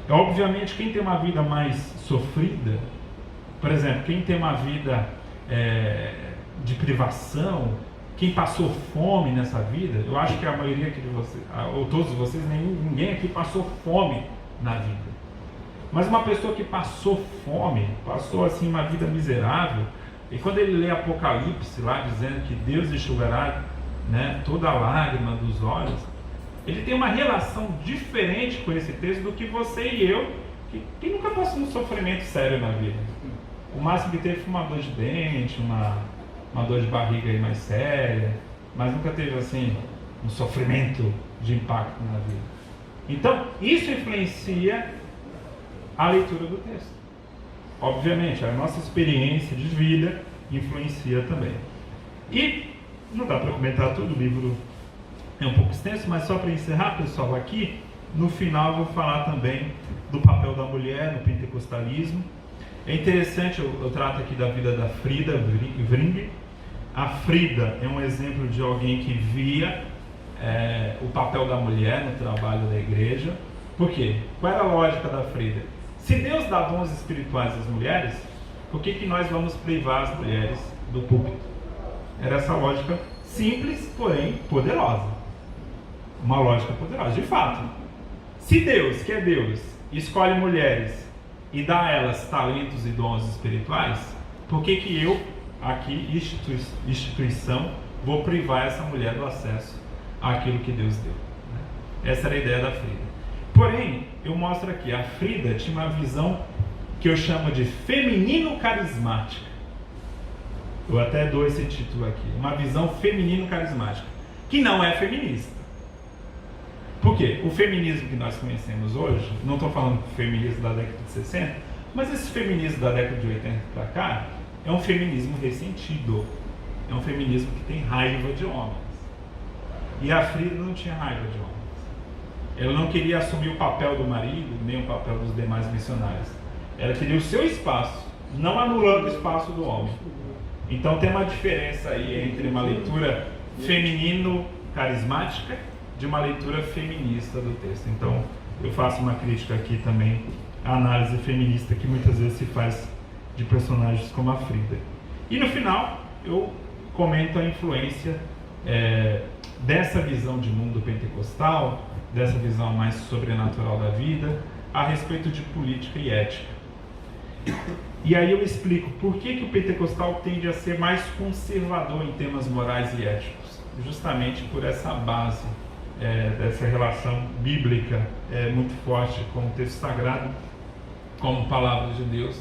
Obviamente, quem tem uma vida mais sofrida, por exemplo, quem tem uma vida de privação, quem passou fome nessa vida, eu acho que a maioria aqui de vocês, ou todos vocês, ninguém aqui passou fome na vida. Mas uma pessoa que passou fome, passou assim uma vida miserável, e quando ele lê Apocalipse lá dizendo que Deus enxugará, né, toda a lágrima dos olhos, ele tem uma relação diferente com esse texto do que você e eu, que nunca passou um sofrimento sério na vida. O máximo que teve foi uma dor de dente, uma dor de barriga aí mais séria, mas nunca teve assim um sofrimento de impacto na vida. Então, isso influencia a leitura do texto. Obviamente, a nossa experiência de vida influencia também. E não dá para comentar tudo, o livro é um pouco extenso, mas só para encerrar, pessoal, aqui no final eu vou falar também do papel da mulher no pentecostalismo. É interessante, eu trato aqui da vida da Frida Wring. A Frida é um exemplo de alguém que via o papel da mulher no trabalho da igreja. Por quê? Qual era a lógica da Frida? Se Deus dá dons espirituais às mulheres, por que nós vamos privar as mulheres do púlpito? Era essa lógica simples, porém poderosa. Uma lógica poderosa, de fato. Se Deus, que é Deus, escolhe mulheres e dá a elas talentos e dons espirituais, por que eu, aqui, instituição, vou privar essa mulher do acesso àquilo que Deus deu? Essa era a ideia da Frida. Porém, eu mostro aqui, a Frida tinha uma visão que eu chamo de feminino carismática. Eu até dou esse título aqui, uma visão feminino carismática, que não é feminista. Por quê? O feminismo que nós conhecemos hoje, não estou falando do feminismo da década de 60, mas esse feminismo da década de 80 para cá é um feminismo ressentido, é um feminismo que tem raiva de homens. E a Frida não tinha raiva de homens. Ela não queria assumir o papel do marido, nem o papel dos demais missionários. Ela queria o seu espaço, não anulando o espaço do homem. Então tem uma diferença aí entre uma leitura feminino-carismática de uma leitura feminista do texto. Então eu faço uma crítica aqui também à análise feminista que muitas vezes se faz de personagens como a Frida. E no final eu comento a influência dessa visão de mundo pentecostal, dessa visão mais sobrenatural da vida, a respeito de política e ética. E aí eu explico por que o pentecostal tende a ser mais conservador em temas morais e éticos. Justamente por essa base dessa relação bíblica muito forte com o texto sagrado, como palavra de Deus.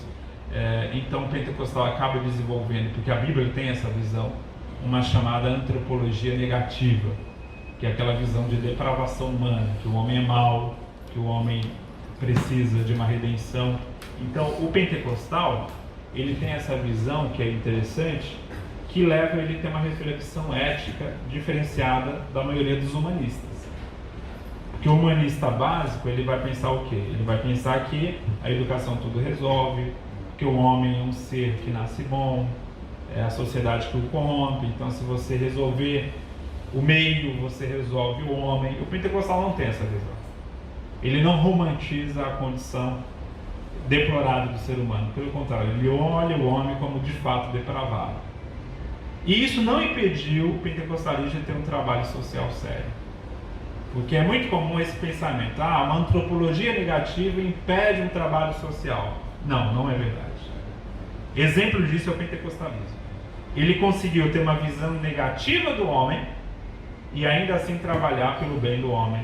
Então o pentecostal acaba desenvolvendo, porque a Bíblia tem essa visão, uma chamada antropologia negativa, que é aquela visão de depravação humana, que o homem é mau, que o homem precisa de uma redenção. Então o pentecostal, ele tem essa visão que é interessante, que leva ele a ter uma reflexão ética diferenciada da maioria dos humanistas. Porque o humanista básico, ele vai pensar o quê? Ele vai pensar que a educação tudo resolve, que o homem é um ser que nasce bom, é a sociedade que o corrompe, então se você resolver o meio, você resolve o homem. O pentecostal não tem essa visão. Ele não romantiza a condição deplorável do ser humano. Pelo contrário, ele olha o homem como de fato depravado. E isso não impediu o pentecostalismo de ter um trabalho social sério. Porque é muito comum esse pensamento, uma antropologia negativa impede um trabalho social. Não, não é verdade. Exemplo disso é o pentecostalismo. Ele conseguiu ter uma visão negativa do homem e ainda assim trabalhar pelo bem do homem.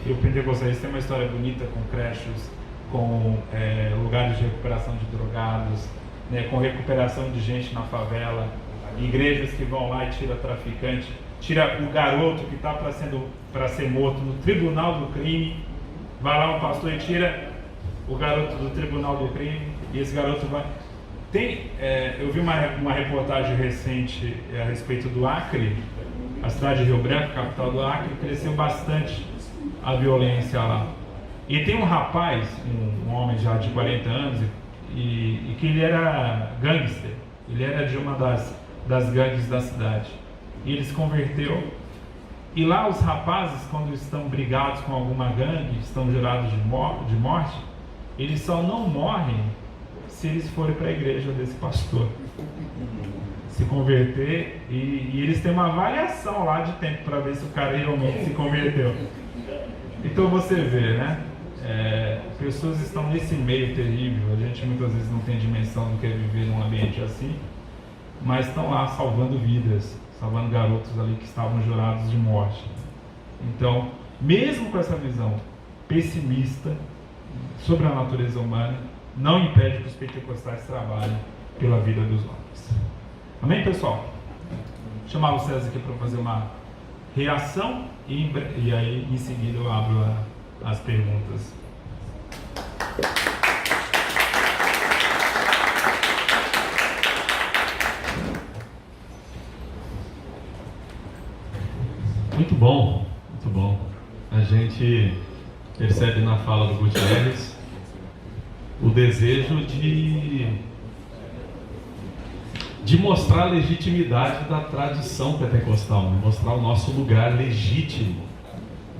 E o pentecostalismo tem uma história bonita com creches, com lugares de recuperação de drogados, com recuperação de gente na favela, igrejas que vão lá e tira traficante, tira o garoto que está para ser morto no tribunal do crime, vai lá um pastor e tira o garoto do tribunal do crime, e esse garoto vai... eu vi uma reportagem recente a respeito do Acre, a cidade de Rio Branco, capital do Acre, cresceu bastante a violência lá. E tem um rapaz, um homem já de 40 anos, e que ele era gangster, ele era de uma das gangues da cidade. E ele se converteu E lá os rapazes, quando estão brigados com alguma gangue, estão jurados de morte, eles só não morrem se eles forem para a igreja desse pastor, se converter, e eles têm uma avaliação lá de tempo para ver se o cara realmente se converteu. Então você vê, né? Pessoas estão nesse meio terrível, a gente muitas vezes não tem dimensão do que é viver num ambiente assim, mas estão lá salvando vidas, salvando garotos ali que estavam jurados de morte. Então, mesmo com essa visão pessimista sobre a natureza humana, não impede que os pentecostais trabalhem pela vida dos homens. Amém, pessoal? Vou chamar o César aqui para fazer uma reação e aí em seguida eu abro as perguntas. Muito bom, muito bom. A gente percebe na fala do Gutierrez o desejo de mostrar a legitimidade da tradição pentecostal, né? Mostrar o nosso lugar legítimo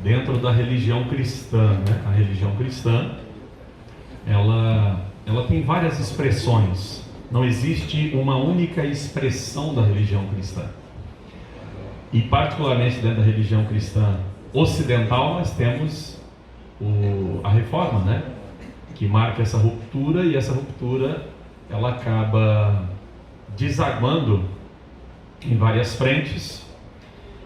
dentro da religião cristã, né? A religião cristã, ela tem várias expressões. Não existe uma única expressão da religião cristã. E particularmente dentro da religião cristã ocidental, nós temos a reforma, né? Que marca essa ruptura, e essa ruptura ela acaba desaguando em várias frentes,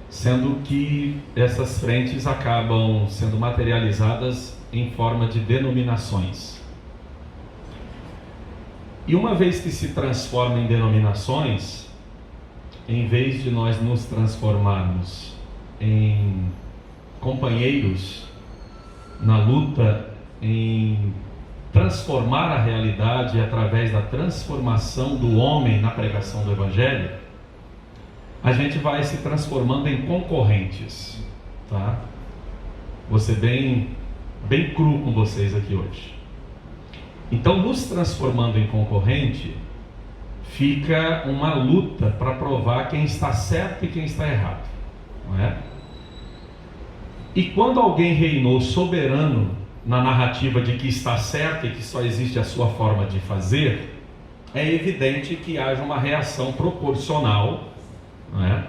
sendo que essas frentes acabam sendo materializadas em forma de denominações. E uma vez que se transforma em denominações, em vez de nós nos transformarmos em companheiros na luta em transformar a realidade através da transformação do homem na pregação do Evangelho, a gente vai se transformando em concorrentes, tá? Vou ser bem cru com vocês aqui hoje. Então, nos transformando em concorrente, fica uma luta para provar quem está certo e quem está errado, não é? E quando alguém reinou soberano na narrativa de que está certo e que só existe a sua forma de fazer, é evidente que haja uma reação proporcional, não é?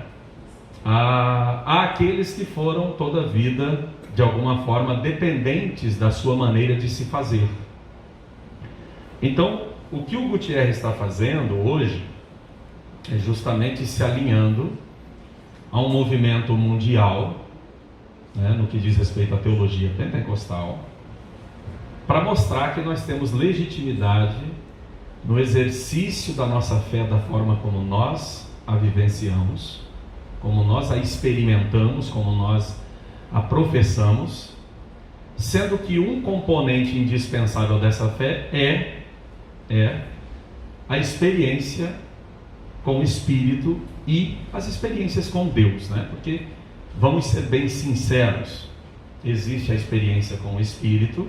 Àqueles que foram toda a vida, de alguma forma, dependentes da sua maneira de se fazer. Então, o que o Gutierrez está fazendo hoje é justamente se alinhando a um movimento mundial, né, no que diz respeito à teologia pentecostal, para mostrar que nós temos legitimidade no exercício da nossa fé da forma como nós a vivenciamos, como nós a experimentamos, como nós a professamos, sendo que um componente indispensável dessa fé é a experiência com o Espírito e as experiências com Deus, né? Porque, vamos ser bem sinceros, existe a experiência com o Espírito,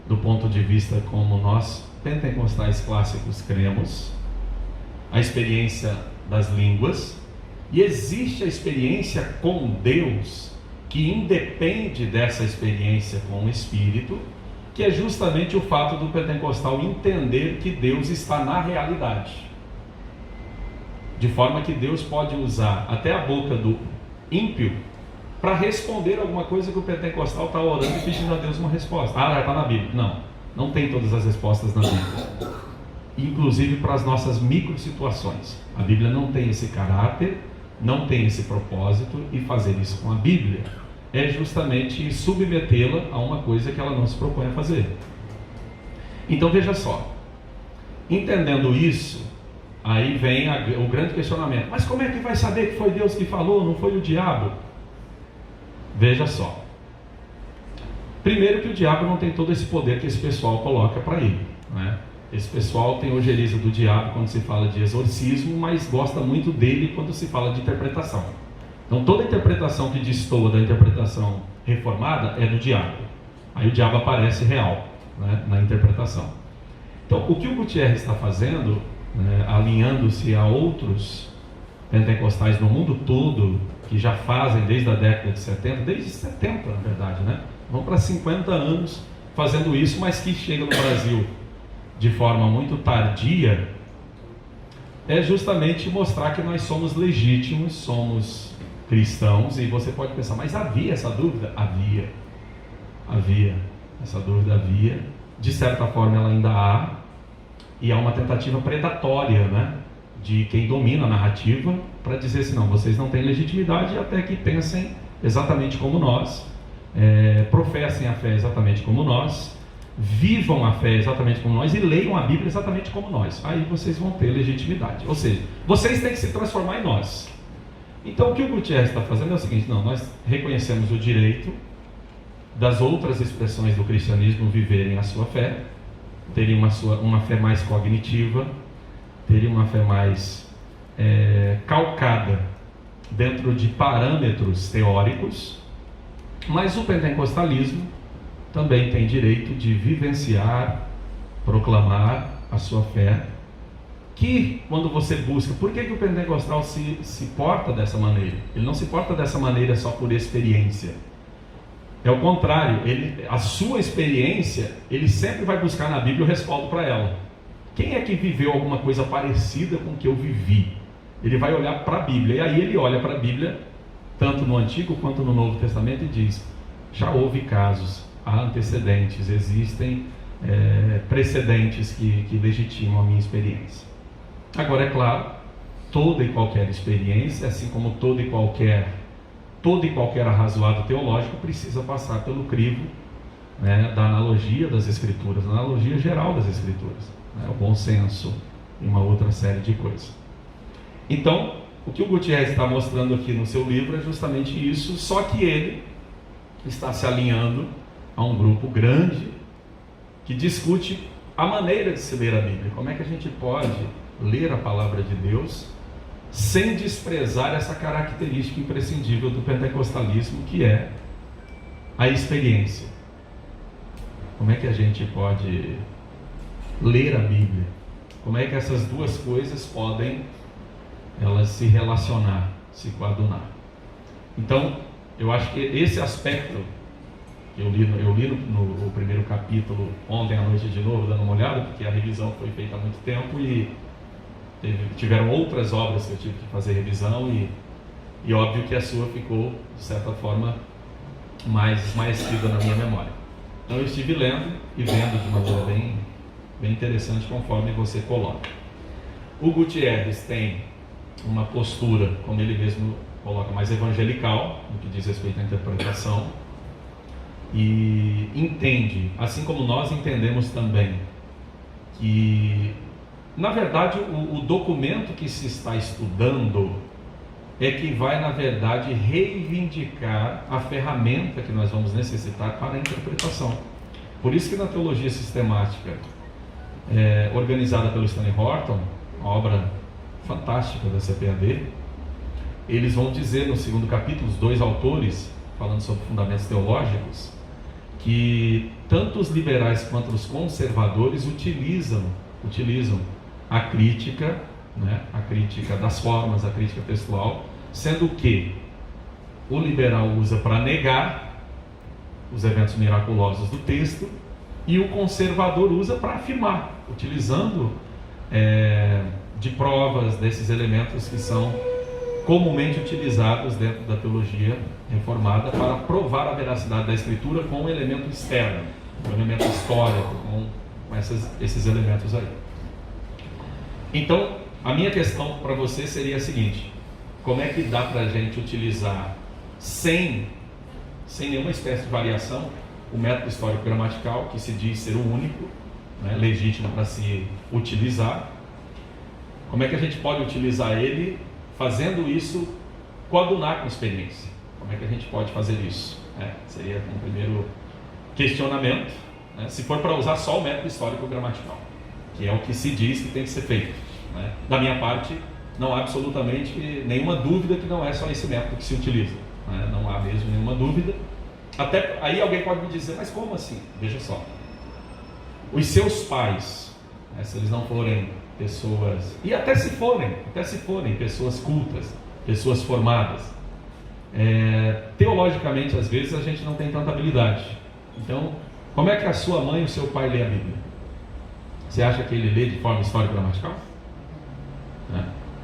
do ponto de vista como nós pentecostais clássicos cremos, a experiência das línguas, e existe a experiência com Deus, que independe dessa experiência com o Espírito, que é justamente o fato do pentecostal entender que Deus está na realidade, de forma que Deus pode usar até a boca do ímpio para responder alguma coisa que o pentecostal está orando e pedindo a Deus uma resposta. Está na Bíblia. Não tem todas as respostas na Bíblia, inclusive para as nossas micro situações. A Bíblia não tem esse caráter, não tem esse propósito, e fazer isso com a Bíblia é justamente submetê-la a uma coisa que ela não se propõe a fazer. Então veja só, entendendo isso, aí vem o grande questionamento: mas como é que vai saber que foi Deus que falou, não foi o diabo? Veja só, primeiro que o diabo não tem todo esse poder que esse pessoal coloca para ele, né? Esse pessoal tem ojeriza do diabo quando se fala de exorcismo, mas gosta muito dele quando se fala de interpretação. Então toda interpretação que destoa da interpretação reformada é do diabo. Aí o diabo aparece real, né, na interpretação. Então o que o Gutierrez está fazendo, né, alinhando-se a outros pentecostais no mundo todo, que já fazem desde a década de 70, desde 70 na verdade, né? Vão para 50 anos fazendo isso, mas que chega no Brasil de forma muito tardia, é justamente mostrar que nós somos legítimos, somos cristãos. E você pode pensar, mas havia essa dúvida? Havia, essa dúvida havia, de certa forma ela ainda há, e há uma tentativa predatória, né, de quem domina a narrativa, para dizer assim, não, vocês não têm legitimidade, até que pensem exatamente como nós, professem a fé exatamente como nós, vivam a fé exatamente como nós e leiam a Bíblia exatamente como nós. Aí vocês vão ter legitimidade. Ou seja, vocês têm que se transformar em nós. Então o que o Gutierrez está fazendo é o seguinte: não, nós reconhecemos o direito das outras expressões do cristianismo viverem a sua fé, terem uma fé mais cognitiva, terem uma fé mais calcada dentro de parâmetros teóricos, mas o pentecostalismo também tem direito de vivenciar, proclamar a sua fé, que quando você busca, por que o pentecostal se porta dessa maneira? Ele não se porta dessa maneira só por experiência. É o contrário, a sua experiência, ele sempre vai buscar na Bíblia o respaldo para ela. Quem é que viveu alguma coisa parecida com o que eu vivi? Ele vai olhar para a Bíblia, e aí ele olha para a Bíblia, tanto no Antigo quanto no Novo Testamento, e diz: já houve casos, há antecedentes, existem precedentes que legitimam a minha experiência. Agora, é claro, toda e qualquer experiência, assim como todo e qualquer arrazoado teológico, precisa passar pelo crivo, né, da analogia das Escrituras, da analogia geral das Escrituras, né, o bom senso e uma outra série de coisas. Então, o que o Gutierrez está mostrando aqui no seu livro é justamente isso, só que ele está se alinhando a um grupo grande que discute a maneira de se ler a Bíblia. Como é que a gente pode ler a palavra de Deus sem desprezar essa característica imprescindível do pentecostalismo, que é a experiência. Como é que a gente pode ler a Bíblia? Como é que essas duas coisas podem elas se relacionar, se coadunar? Então, eu acho que esse aspecto que eu li no primeiro capítulo ontem à noite de novo, dando uma olhada, porque a revisão foi feita há muito tempo e tiveram outras obras que eu tive que fazer revisão, e óbvio que a sua ficou, de certa forma, mais esmaecida na minha memória. Então eu estive lendo e vendo de maneira bem interessante, conforme você coloca. O Gutierrez tem uma postura, como ele mesmo coloca, mais evangelical, no que diz respeito à interpretação, e entende, assim como nós entendemos também, que na verdade o documento que se está estudando é que vai, na verdade, reivindicar a ferramenta que nós vamos necessitar para a interpretação. Por isso que na teologia sistemática, organizada pelo Stanley Horton, uma obra fantástica da CPAD, eles vão dizer no segundo capítulo, os dois autores, falando sobre fundamentos teológicos, que tanto os liberais quanto os conservadores utilizam a crítica, né, a crítica das formas, a crítica textual, sendo que o liberal usa para negar os eventos miraculosos do texto e o conservador usa para afirmar, utilizando de provas desses elementos que são comumente utilizados dentro da teologia reformada para provar a veracidade da Escritura com um elemento externo, um elemento histórico, com esses elementos aí. Então, a minha questão para você seria a seguinte: como é que dá para a gente utilizar sem nenhuma espécie de variação o método histórico gramatical, que se diz ser o único, né, legítimo para se utilizar? Como é que a gente pode utilizar ele fazendo isso coadunar com a experiência? Como é que a gente pode fazer isso? Seria um primeiro questionamento, né, se for para usar só o método histórico gramatical, que é o que se diz que tem que ser feito, né? Da minha parte, não há absolutamente nenhuma dúvida que não é só esse método que se utiliza, né? Não há mesmo nenhuma dúvida. Até aí alguém pode me dizer, mas como assim? Veja só, os seus pais né, se eles não forem pessoas, e até se forem pessoas cultas, pessoas formadas, teologicamente às vezes a gente não tem tanta habilidade. Então, como é que a sua mãe e o seu pai lê a Bíblia? Você acha que ele lê de forma histórico-gramatical?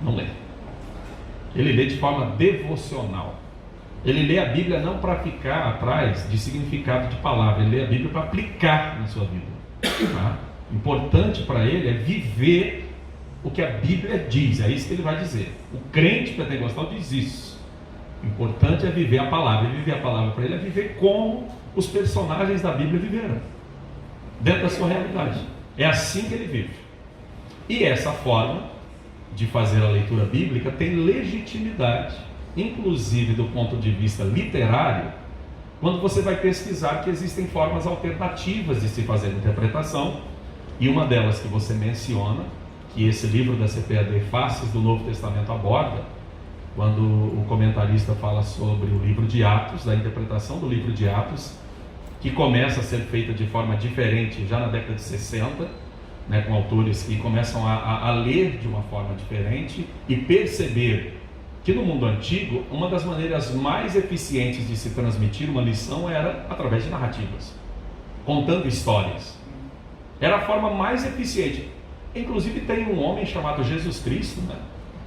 Não lê. Ele lê de forma devocional. Ele lê a Bíblia não para ficar atrás de significado de palavra, ele lê a Bíblia para aplicar na sua vida. Tá? Importante para ele é viver o que a Bíblia diz, é isso que ele vai dizer. O crente pentecostal diz isso. O importante é viver a palavra, e viver a palavra para ele é viver como os personagens da Bíblia viveram, dentro da sua realidade. É assim que ele vive. E essa forma de fazer a leitura bíblica tem legitimidade, inclusive do ponto de vista literário, quando você vai pesquisar que existem formas alternativas de se fazer interpretação, e uma delas que você menciona, que esse livro da CPAD, Faces do Novo Testamento, aborda, quando o comentarista fala sobre o livro de Atos, da interpretação do livro de Atos, que começa a ser feita de forma diferente já na década de 60, né, com autores que começam a ler de uma forma diferente e perceber que no mundo antigo, uma das maneiras mais eficientes de se transmitir uma lição era através de narrativas, contando histórias. Era a forma mais eficiente. Inclusive tem um homem chamado Jesus Cristo, né,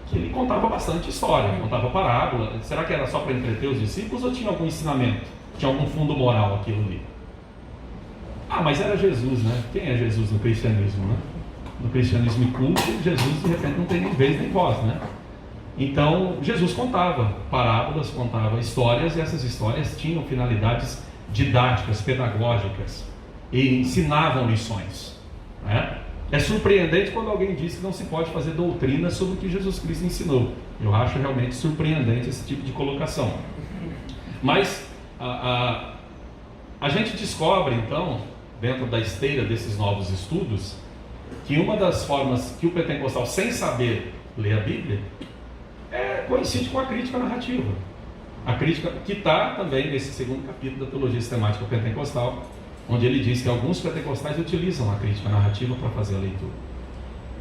que ele contava bastante história, contava parábola. Será que era só para entreter os discípulos ou tinha algum ensinamento? Tinha algum fundo moral aquilo ali? Mas era Jesus, né? Quem é Jesus no cristianismo, né? No cristianismo culto, Jesus de repente não tem nem vez nem voz, né? Então, Jesus contava parábolas, contava histórias, e essas histórias tinham finalidades didáticas, pedagógicas, e ensinavam lições, né? É surpreendente quando alguém diz que não se pode fazer doutrina sobre o que Jesus Cristo ensinou. Eu acho realmente surpreendente esse tipo de colocação. Mas a gente descobre, então, dentro da esteira desses novos estudos, que uma das formas que o pentecostal, sem saber ler a Bíblia, coincide com a crítica narrativa. A crítica que está também nesse segundo capítulo da Teologia Sistemática Pentecostal, onde ele diz que alguns pentecostais utilizam a crítica narrativa para fazer a leitura.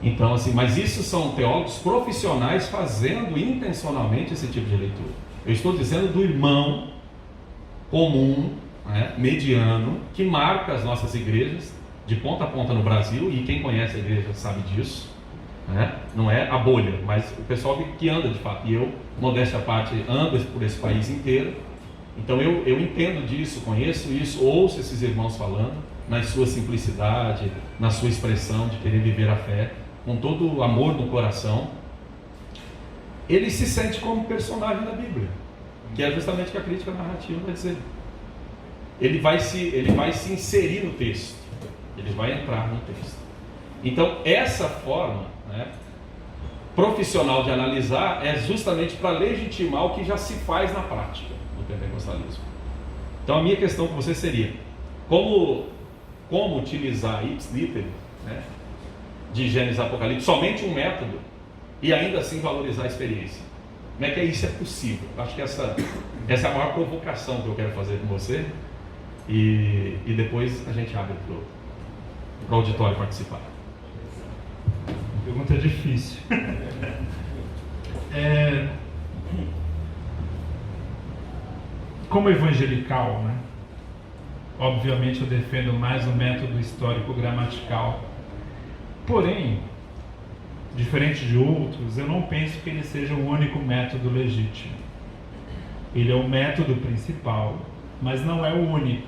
Então, assim, mas isso são teólogos profissionais fazendo intencionalmente esse tipo de leitura. Eu estou dizendo do irmão comum, né, mediano, que marca as nossas igrejas de ponta a ponta no Brasil, e quem conhece a igreja sabe disso, né? Não é a bolha, mas o pessoal que anda de fato. E eu, modéstia à parte, ando por esse país inteiro, então eu entendo disso, conheço isso, ouço esses irmãos falando, na sua simplicidade, na sua expressão de querer viver a fé, com todo o amor no coração. Ele se sente como personagem da Bíblia, que é justamente o que a crítica narrativa vai dizer. Ele vai se inserir no texto, ele vai entrar no texto. Então, essa forma, né, profissional de analisar é justamente para legitimar o que já se faz na prática do pentecostalismo. Então, a minha questão com você seria: como utilizar ipsis litteris, né, de Gênesis e Apocalipse, somente um método, e ainda assim valorizar a experiência? Como é que isso é possível? Eu acho que essa é a maior provocação que eu quero fazer com você, e depois a gente abre para o auditório participar. Pergunta difícil. Como evangelical, né? Obviamente eu defendo mais o método histórico-gramatical. Porém, diferente de outros, eu não penso que ele seja o único método legítimo. Ele é o método principal, mas não é o único.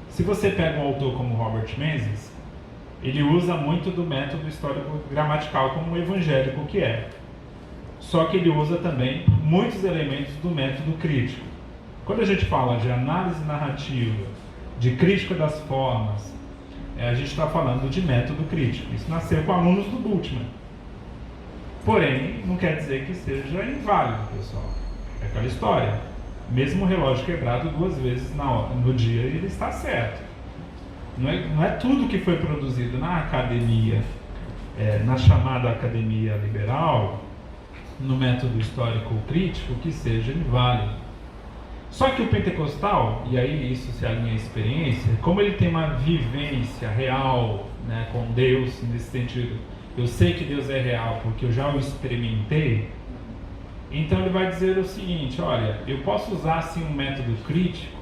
Se você pega um autor como Robert Menzies, ele usa muito do método histórico-gramatical como evangélico que é. Só que ele usa também muitos elementos do método crítico. Quando a gente fala de análise narrativa, de crítica das formas, a gente está falando de método crítico. Isso nasceu com alunos do Bultmann. Porém, não quer dizer que seja inválido, pessoal. É aquela história. Mesmo o relógio quebrado 2 vezes no dia, ele está certo. Não é tudo que foi produzido na academia, na chamada academia liberal, no método histórico crítico, que seja inválido. Só que o pentecostal, e aí isso se alinha à experiência, como ele tem uma vivência real, né, com Deus, nesse sentido, eu sei que Deus é real porque eu já o experimentei, então ele vai dizer o seguinte: olha, eu posso usar sim um método crítico,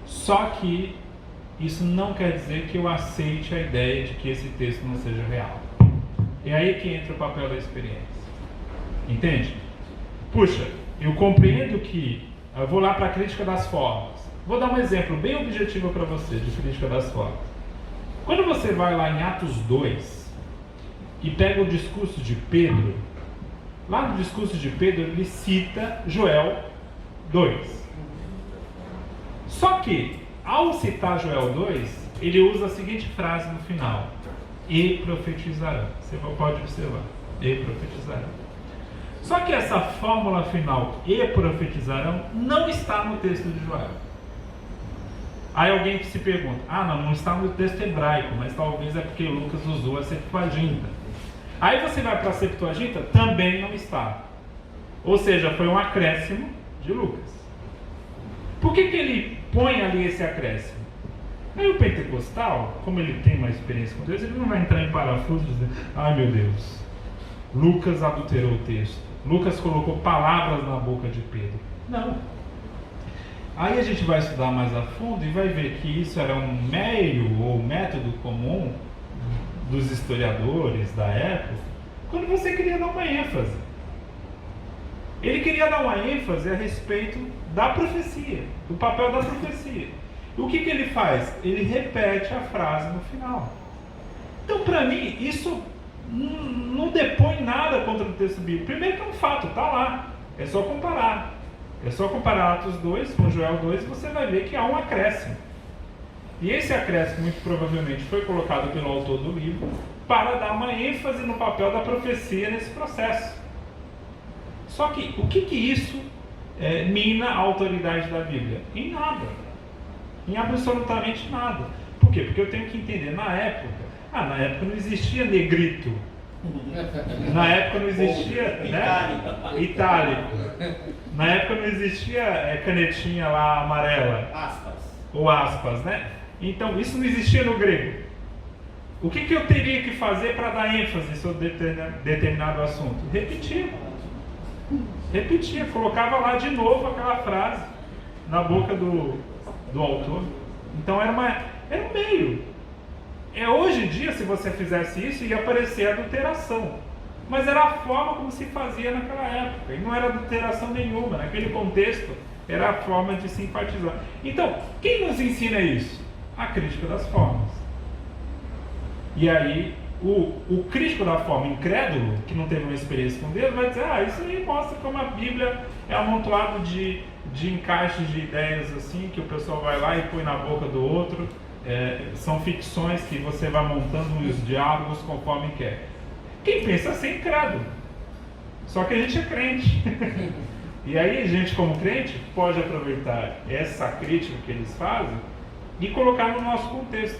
só que isso não quer dizer que eu aceite a ideia de que esse texto não seja real. É aí que entra o papel da experiência. Entende? Puxa, eu compreendo que... Eu vou lá para a crítica das formas. Vou dar um exemplo bem objetivo para você de crítica das formas. Quando você vai lá em Atos 2 e pega o discurso de Pedro, lá no discurso de Pedro ele cita Joel 2. Só que, ao citar Joel 2, ele usa a seguinte frase no final: e profetizarão. Você pode observar: e profetizarão. Só que essa fórmula final, e profetizarão, não está no texto de Joel. Aí alguém se pergunta: não está no texto hebraico, mas talvez é porque Lucas usou a Septuaginta. Aí você vai para a Septuaginta, também não está. Ou seja, foi um acréscimo de Lucas. Por que ele põe ali esse acréscimo? Aí o pentecostal, como ele tem uma experiência com Deus, ele não vai entrar em parafuso e dizer: ai meu Deus, Lucas adulterou o texto, Lucas colocou palavras na boca de Pedro. Não. Aí a gente vai estudar mais a fundo e vai ver que isso era um meio ou método comum dos historiadores da época, quando você queria dar uma ênfase. Ele queria dar uma ênfase a respeito da profecia, do papel da profecia. E o que ele faz? Ele repete a frase no final. Então, para mim, isso não depõe nada contra o texto bíblico. Primeiro que é um fato, está lá. É só comparar. É só comparar Atos 2 com Joel 2 e você vai ver que há um acréscimo. E esse acréscimo, muito provavelmente, foi colocado pelo autor do livro para dar uma ênfase no papel da profecia nesse processo. Só que, o que isso mina a autoridade da Bíblia? Em nada. Em absolutamente nada. Por quê? Porque eu tenho que entender, na época não existia negrito. Na época não existia, né? Itálico. Na época não existia canetinha lá amarela. Ou aspas, né? Então, isso não existia no grego. O que eu teria que fazer para dar ênfase sobre determinado assunto? Repetia, colocava lá de novo aquela frase na boca do autor. Então era um meio. Hoje em dia, se você fizesse isso, ia aparecer adulteração. Mas era a forma como se fazia naquela época. E não era adulteração nenhuma. Naquele contexto, era a forma de simpatizar. Então, quem nos ensina isso? A crítica das formas. E aí, o crítico da forma incrédulo, que não teve uma experiência com Deus, vai dizer: isso aí mostra como a Bíblia é amontoado de encaixes de ideias assim, que o pessoal vai lá e põe na boca do outro. São ficções que você vai montando os diálogos conforme quer. Quem pensa assim é incrédulo. Só que a gente é crente. E aí a gente, como crente, pode aproveitar essa crítica que eles fazem e colocar no nosso contexto.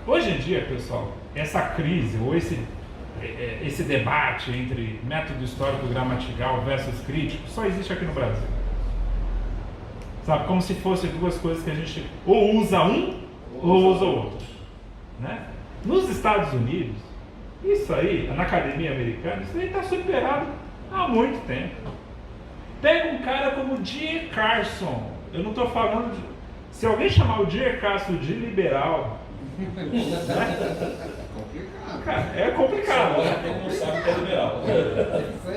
Hoje em dia, pessoal, essa crise ou esse debate entre método histórico gramatical versus crítico só existe aqui no Brasil. Sabe, como se fossem duas coisas que a gente ou usa um ou usa o outro, né? Nos Estados Unidos, isso aí, na academia americana, isso aí está superado há muito tempo. Pega um cara como D.A. Carson. Eu não estou falando de... Se alguém chamar o D.A. Carson de liberal, é complicado. Não sabe que é liberal.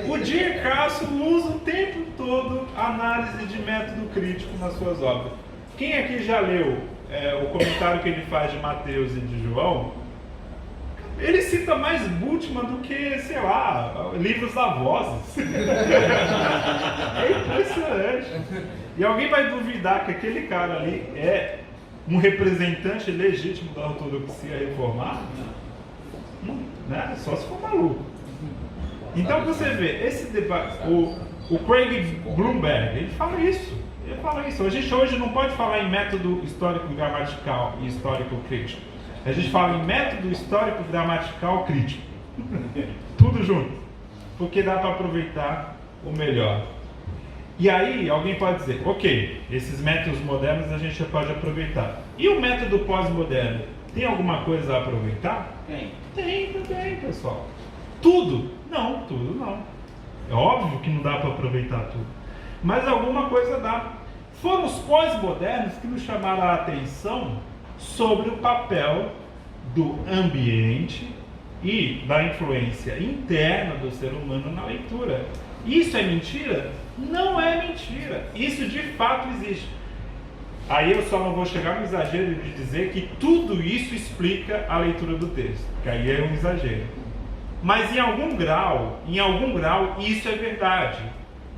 O D.A. Carson usa o tempo todo análise de método crítico nas suas obras. Quem aqui já leu o comentário que ele faz de Mateus e de João? Ele cita mais Bultmann do que, sei lá, livros da Vozes. É impressionante. E alguém vai duvidar que aquele cara ali é um representante legítimo da ortodoxia reformada? Né? Só se for maluco. Então você vê, esse debate, o Craig Bloomberg, ele fala isso. A gente hoje não pode falar em método histórico gramatical e histórico crítico. A gente fala em método histórico gramatical crítico. Tudo junto. Porque dá para aproveitar o melhor. E aí alguém pode dizer, ok, esses métodos modernos a gente já pode aproveitar. E o método pós-moderno, tem alguma coisa a aproveitar? Tem também, pessoal. Tudo? Não, tudo não. É óbvio que não dá para aproveitar tudo. Mas alguma coisa dá. Foram os pós-modernos que nos chamaram a atenção sobre o papel do ambiente e da influência interna do ser humano na leitura. Isso é mentira? Não é mentira. Isso de fato existe. Aí eu só não vou chegar no exagero de dizer que tudo isso explica a leitura do texto, que aí é um exagero. Mas em algum grau, isso é verdade.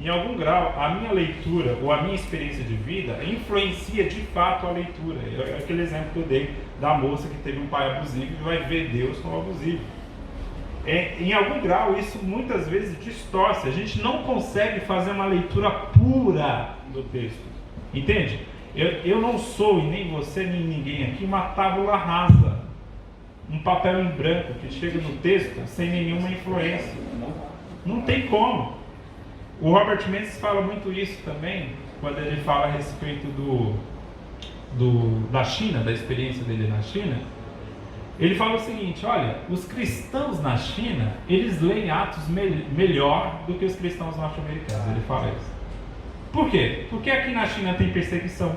Em algum grau, a minha leitura ou a minha experiência de vida influencia de fato a leitura. É aquele exemplo que eu dei da moça que teve um pai abusivo e vai ver Deus como abusivo. Em algum grau, isso muitas vezes distorce. A gente não consegue fazer uma leitura pura do texto. Entende? Eu não sou, e nem você, nem ninguém aqui, uma tábula rasa. Um papel em branco que chega no texto sem nenhuma influência. Não tem como. O Robert Menzies fala muito isso também, quando ele fala a respeito da China, da experiência dele na China. Ele fala o seguinte, olha, os cristãos na China, eles leem Atos melhor do que os cristãos norte-americanos. Ele fala isso. Por quê? Porque aqui na China tem perseguição.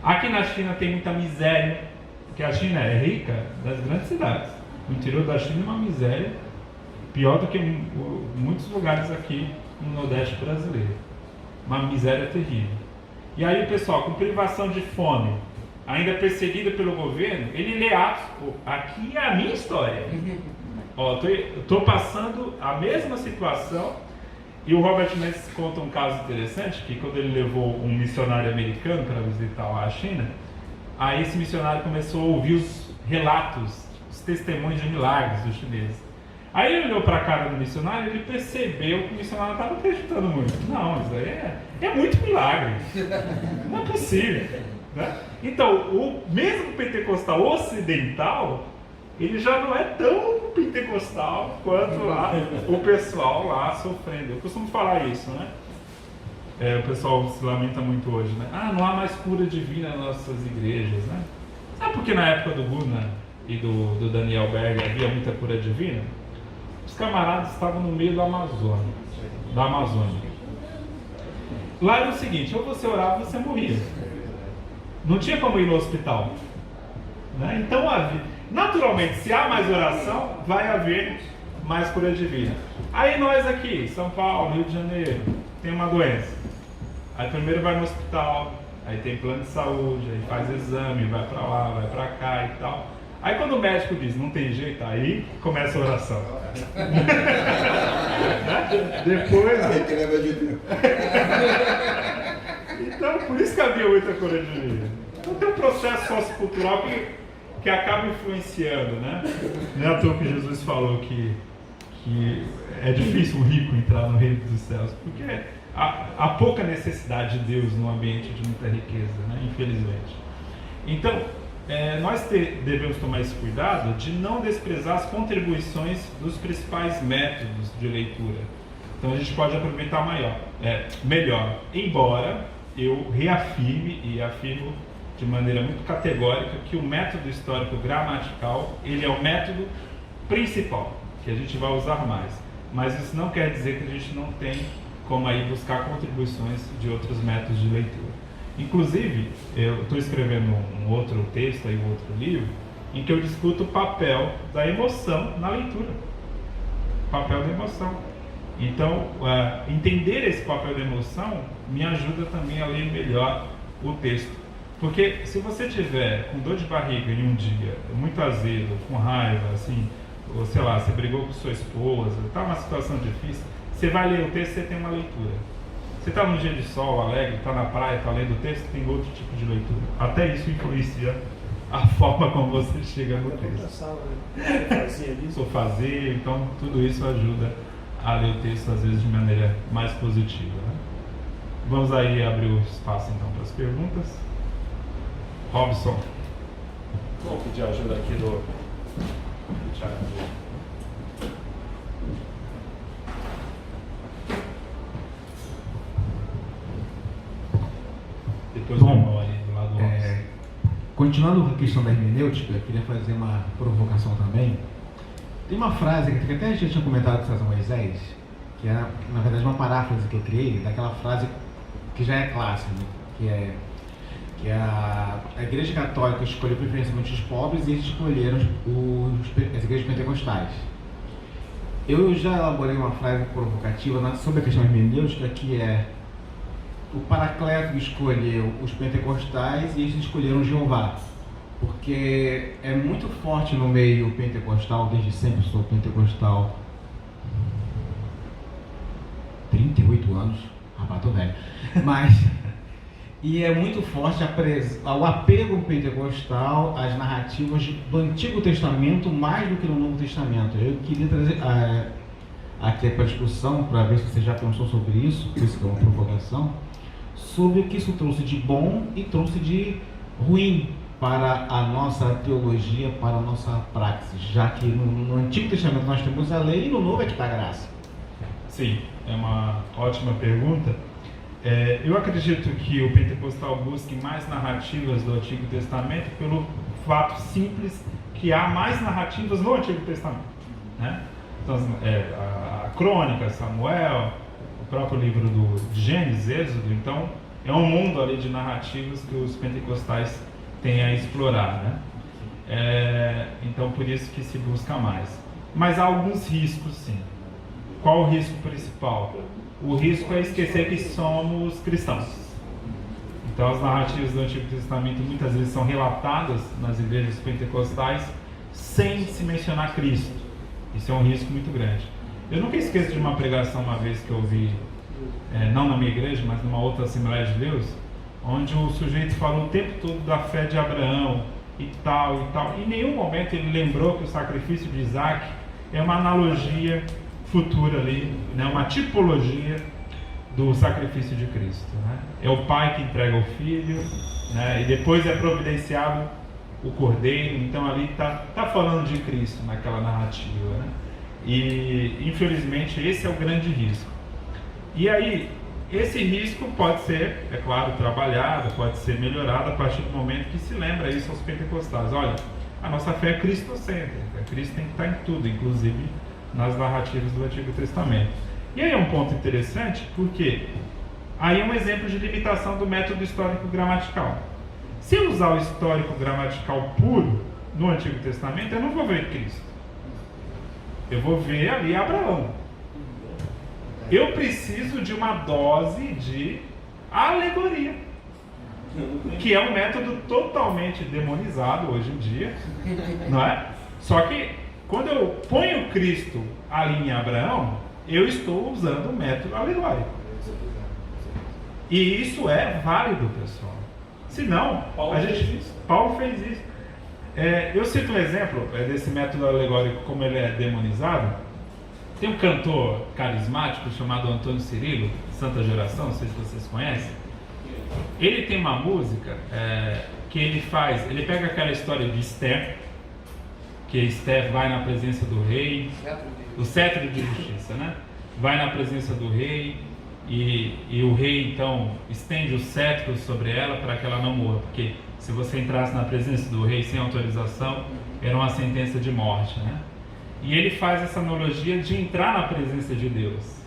Aqui na China tem muita miséria. Porque a China é rica das grandes cidades. O interior da China é uma miséria pior do que muitos lugares aqui no Nordeste brasileiro. Uma miséria terrível. E aí o pessoal, com privação de fome, ainda perseguido pelo governo, ele lê Atos. Aqui é a minha história. Estou passando a mesma situação. E o Robert Menzies conta um caso interessante, que quando ele levou um missionário americano para visitar lá a China, aí esse missionário começou a ouvir os relatos, os testemunhos de milagres dos chineses. Aí ele olhou para a cara do missionário e ele percebeu que o missionário não estava acreditando muito. Não, isso aí é muito milagre. Não é possível. Né? Então, o mesmo pentecostal ocidental, ele já não é tão pentecostal quanto lá, o pessoal lá sofrendo. Eu costumo falar isso, né? O pessoal se lamenta muito hoje, né? Não há mais cura divina nas nossas igrejas, né? Sabe por que na época do Gunnar e do Daniel Berg havia muita cura divina? Os camaradas estavam no meio da Amazônia. Lá era o seguinte, ou você orava ou você morria. Não tinha como ir no hospital. Né? Então, naturalmente, se há mais oração, vai haver mais cura divina. Aí nós aqui, São Paulo, Rio de Janeiro, tem uma doença. Aí primeiro vai no hospital, aí tem plano de saúde, aí faz exame, vai pra lá, vai pra cá e tal. Aí quando o médico diz, não tem jeito, aí começa a oração. Depois... Então, por isso que havia muita cura divina. Então tem um processo sociocultural que acaba influenciando, né? Não é à toa que Jesus falou que é difícil um rico entrar no reino dos céus, porque há pouca necessidade de Deus num ambiente de muita riqueza, né? Infelizmente. Então, nós devemos tomar esse cuidado de não desprezar as contribuições dos principais métodos de leitura. Então a gente pode aproveitar melhor, embora eu reafirme e afirmo de maneira muito categórica que o método histórico gramatical, ele é o método principal, que a gente vai usar mais. Mas isso não quer dizer que a gente não tem como aí buscar contribuições de outros métodos de leitura. Inclusive, eu estou escrevendo um outro texto, um outro livro, em que eu discuto o papel da emoção na leitura. O papel da emoção. Então, entender esse papel da emoção me ajuda também a ler melhor o texto. Porque se você tiver com dor de barriga em um dia, muito azedo, com raiva, assim, ou sei lá, você brigou com sua esposa, está numa situação difícil, você vai ler o texto e você tem uma leitura. Você está num dia de sol, alegre, está na praia, está lendo o texto, tem outro tipo de leitura. Até isso influencia a forma como você chega no texto. Ou fazer, então tudo isso ajuda a ler o texto às vezes de maneira mais positiva. Né? Vamos aí abrir o espaço então para as perguntas. Robson. Vou pedir ajuda aqui do Thiago. continuando com a questão da hermenêutica, eu queria fazer uma provocação também. Tem uma frase que até a gente tinha comentado com César Moisés, que é, na verdade, uma paráfrase que eu criei, daquela frase que já é clássica, né? que a Igreja Católica escolheu preferencialmente os pobres e eles escolheram as igrejas pentecostais. Eu já elaborei uma frase provocativa sobre a questão hermenêutica, que é: o Paracleto escolheu os pentecostais e eles escolheram Jeová, porque é muito forte no meio pentecostal, desde sempre sou pentecostal, 38 anos, rapaz, tô velho, mas e é muito forte o apego pentecostal às narrativas do Antigo Testamento mais do que no Novo Testamento. Eu queria trazer aqui para discussão, para ver se você já pensou sobre isso, por isso que é uma provocação, sobre o que isso trouxe de bom e trouxe de ruim para a nossa teologia, para a nossa praxis, já que no Antigo Testamento nós temos a lei e no Novo é que está a graça. Sim, é uma ótima pergunta. Eu acredito que o pentecostal busque mais narrativas do Antigo Testamento pelo fato simples que há mais narrativas no Antigo Testamento, né? Então, a Crônica, Samuel, o próprio livro de Gênesis, Êxodo. Então, é um mundo ali de narrativas que os pentecostais têm a explorar, né? Então, por isso que se busca mais. Mas há alguns riscos, sim. Qual o risco principal? O risco é esquecer que somos cristãos. Então, as narrativas do Antigo Testamento muitas vezes são relatadas nas igrejas pentecostais sem se mencionar Cristo. Isso é um risco muito grande. Eu nunca esqueço de uma pregação uma vez que eu ouvi, não na minha igreja, mas numa outra Assembleia de Deus, onde o sujeito falou o tempo todo da fé de Abraão e tal e tal. Em nenhum momento ele lembrou que o sacrifício de Isaac é uma analogia futura ali, né, uma tipologia do sacrifício de Cristo, né? É o pai que entrega o filho, né, e depois é providenciado o cordeiro. Então ali está falando de Cristo naquela narrativa, né? E infelizmente esse é o grande risco. E aí esse risco pode ser, é claro, trabalhado, pode ser melhorado a partir do momento que se lembra isso aos pentecostais. Olha, a nossa fé é cristocêntrica, Cristo tem que estar em tudo, inclusive nas narrativas do Antigo Testamento. E aí é um ponto interessante, porque aí é um exemplo de limitação do método histórico-gramatical. Se eu usar o histórico-gramatical puro no Antigo Testamento, eu não vou ver Cristo. Eu vou ver ali Abraão. Eu preciso de uma dose de alegoria, que é um método totalmente demonizado hoje em dia, não é? Só que quando eu ponho Cristo ali em Abraão, eu estou usando o método alegórico. E isso é válido, pessoal. Se não, Paulo fez isso. Eu cito um exemplo desse método alegórico, como ele é demonizado. Tem um cantor carismático chamado Antônio Cirilo, Santa Geração, não sei se vocês conhecem. Ele tem uma música que ele pega aquela história de Esther, que Esther vai na presença do rei, o cetro de justiça, né? Vai na presença do rei e o rei então estende o cetro sobre ela para que ela não morra, porque se você entrasse na presença do rei sem autorização, era uma sentença de morte, né? E ele faz essa analogia de entrar na presença de Deus.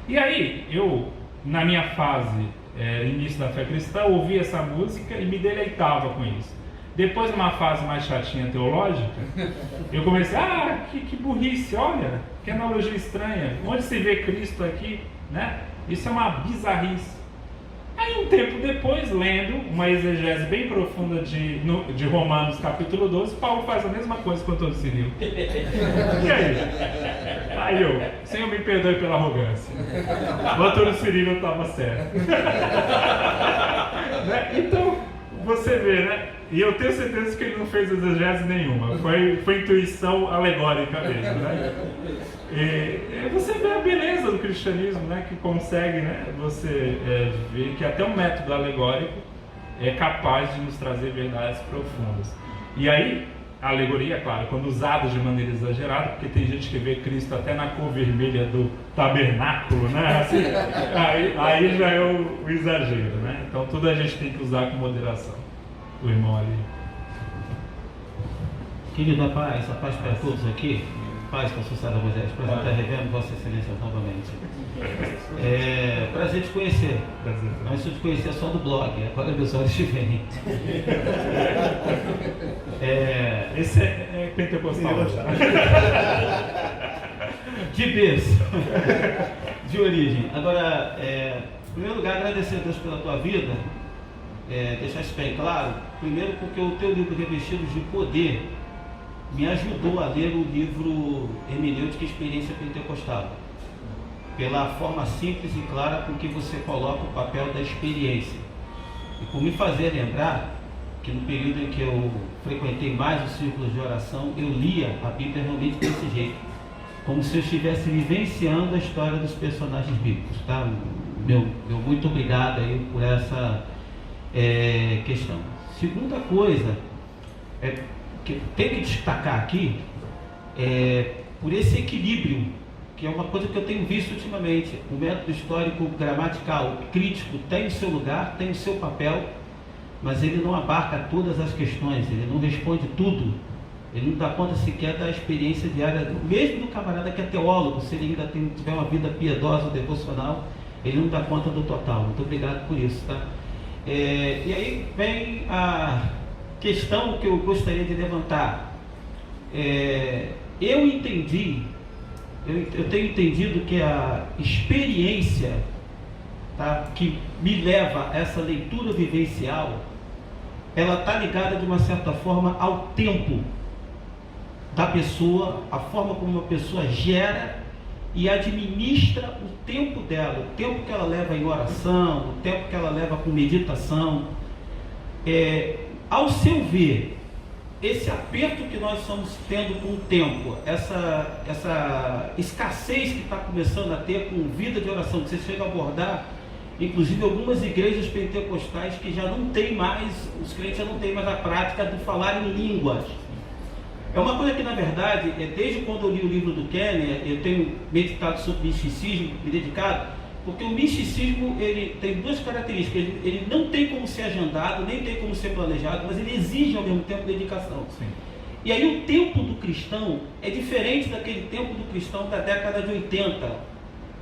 E aí, eu, na minha fase, início da fé cristã, ouvi essa música e me deleitava com isso. Depois, numa fase mais chatinha teológica, eu comecei, que burrice, olha, que analogia estranha, onde se vê Cristo aqui, né? Isso é uma bizarrice. Aí, um tempo depois, lendo uma exegese bem profunda de Romanos capítulo 12, Paulo faz a mesma coisa com Antônio Cirilo. E aí? Aí eu, Senhor, me perdoe pela arrogância. O Antônio Cirilo estava certo. Né? Então, você vê, né? E eu tenho certeza que ele não fez exegese nenhuma. Foi intuição alegórica mesmo, né? E você vê a beleza do cristianismo, né? Que consegue, né? Você ver que até um método alegórico é capaz de nos trazer verdades profundas. E aí, a alegoria, claro, quando usada de maneira exagerada, porque tem gente que vê Cristo até na cor vermelha do tabernáculo, né? Assim, aí já é o exagero, né? Então tudo a gente tem que usar com moderação. o irmão ali. Querido, a paz para todos aqui. Paz, pastor César Moisés. Prazer estar revendo Vossa Excelência novamente. Prazer te conhecer. Prazer. Antes de te conhecer só do blog, agora meus olhos te veem. Esse é pentecostal. De berço. De origem. Agora, em primeiro lugar, agradecer a Deus pela tua vida. Deixar isso bem claro. Primeiro porque o teu livro Revestidos de Poder me ajudou a ler o livro Hermenêutica e Experiência Pentecostal, pela forma simples e clara com que você coloca o papel da experiência, e por me fazer lembrar que no período em que eu frequentei mais os círculos de oração, eu lia a Bíblia realmente desse jeito, como se eu estivesse vivenciando a história dos personagens bíblicos, tá? Meu muito obrigado aí por essa questão. Segunda coisa, que tem que destacar aqui, por esse equilíbrio, que é uma coisa que eu tenho visto ultimamente. O método histórico gramatical crítico tem o seu lugar, tem o seu papel, mas ele não abarca todas as questões, ele não responde tudo, ele não dá conta sequer da experiência diária, mesmo do camarada que é teólogo, se ele ainda tiver uma vida piedosa, devocional, ele não dá conta do total. Muito obrigado por isso, tá? E aí vem a questão que eu gostaria de levantar. Eu tenho entendido que a experiência, tá, que me leva a essa leitura vivencial, ela está ligada de uma certa forma ao tempo da pessoa, a forma como uma pessoa gera e administra o tempo dela, o tempo que ela leva em oração, o tempo que ela leva com meditação. Ao seu ver, esse aperto que nós estamos tendo com o tempo, essa escassez que está começando a ter com vida de oração, que você chega a abordar, inclusive algumas igrejas pentecostais que já não tem mais, os crentes já não têm mais a prática de falar em línguas. É uma coisa que, na verdade, desde quando eu li o livro do Kenner, eu tenho meditado sobre misticismo, me dedicado, porque o misticismo, ele tem duas características: ele não tem como ser agendado, nem tem como ser planejado, mas ele exige ao mesmo tempo dedicação. Sim. E aí o tempo do cristão é diferente daquele tempo do cristão da década de 80,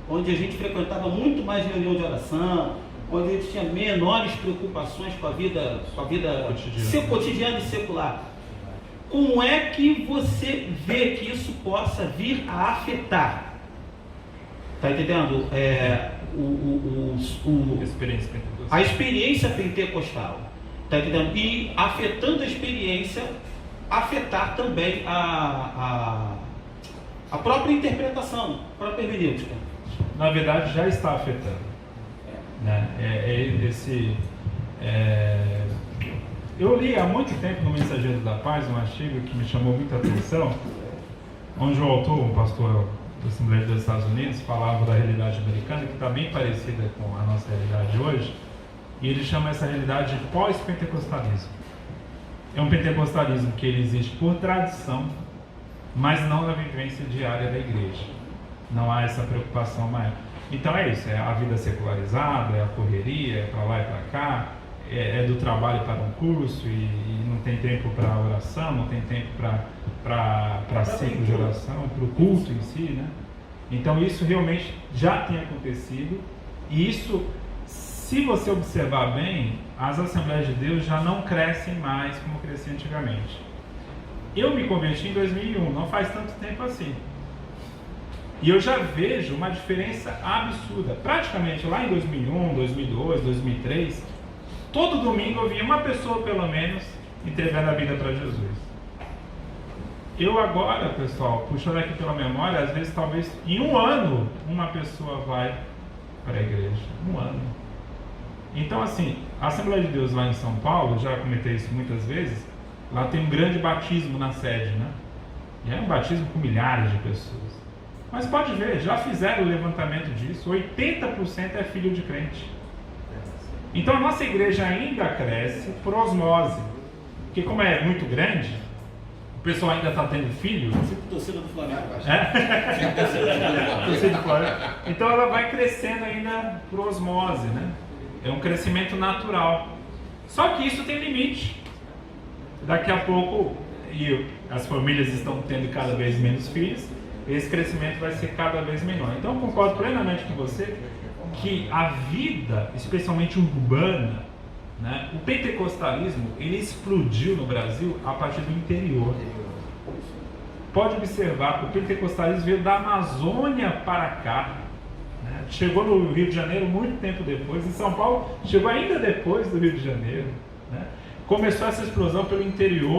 onde a gente frequentava muito mais reunião de oração, onde a gente tinha menores preocupações com a vida cotidiana e secular. Como é que você vê que isso possa vir a afetar? Está entendendo? A experiência pentecostal. Está entendendo? E afetando a experiência, afetar também a própria interpretação, a própria hermenêutica. Na verdade, já está afetando. Né? Eu li há muito tempo no Mensageiro da Paz um artigo que me chamou muita atenção, onde o autor, um pastor da Assembleia dos Estados Unidos, falava da realidade americana, que está bem parecida com a nossa realidade hoje, e ele chama essa realidade de pós-pentecostalismo. É um pentecostalismo que ele existe por tradição, mas não na vivência diária da igreja. Não há essa preocupação maior. Então é isso, é a vida secularizada, é a correria, é para lá e para cá, é do trabalho para um curso e não tem tempo para oração, não tem tempo para ciclo de oração, para o culto em si, né? Então isso realmente já tem acontecido, e isso, se você observar bem, as Assembleias de Deus já não crescem mais como cresciam antigamente. Eu me converti em 2001, não faz tanto tempo assim. E eu já vejo uma diferença absurda. Praticamente lá em 2001, 2002, 2003, todo domingo eu via uma pessoa pelo menos entregando a vida para Jesus. Eu agora, pessoal, puxando aqui pela memória, às vezes talvez em um ano uma pessoa vai para a igreja. Um ano. Então assim, a Assembleia de Deus lá em São Paulo, já comentei isso muitas vezes, lá tem um grande batismo na sede, né? E é um batismo com milhares de pessoas. Mas pode ver, já fizeram o levantamento disso, 80% é filho de crente. Então a nossa igreja ainda cresce por osmose, porque como é muito grande, o pessoal ainda está tendo filho. Torcida do Flamengo, acho. Torcida do Flamengo. Então ela vai crescendo ainda por osmose, né? É um crescimento natural. Só que isso tem limite. Daqui a pouco, e as famílias estão tendo cada vez menos filhos, esse crescimento vai ser cada vez menor. Então, eu concordo plenamente com você que a vida, especialmente urbana, né, o pentecostalismo, ele explodiu no Brasil a partir do interior. Pode observar, o pentecostalismo veio da Amazônia para cá, né? Chegou no Rio de Janeiro muito tempo depois, em São Paulo chegou ainda depois do Rio de Janeiro, né? Começou essa explosão pelo interior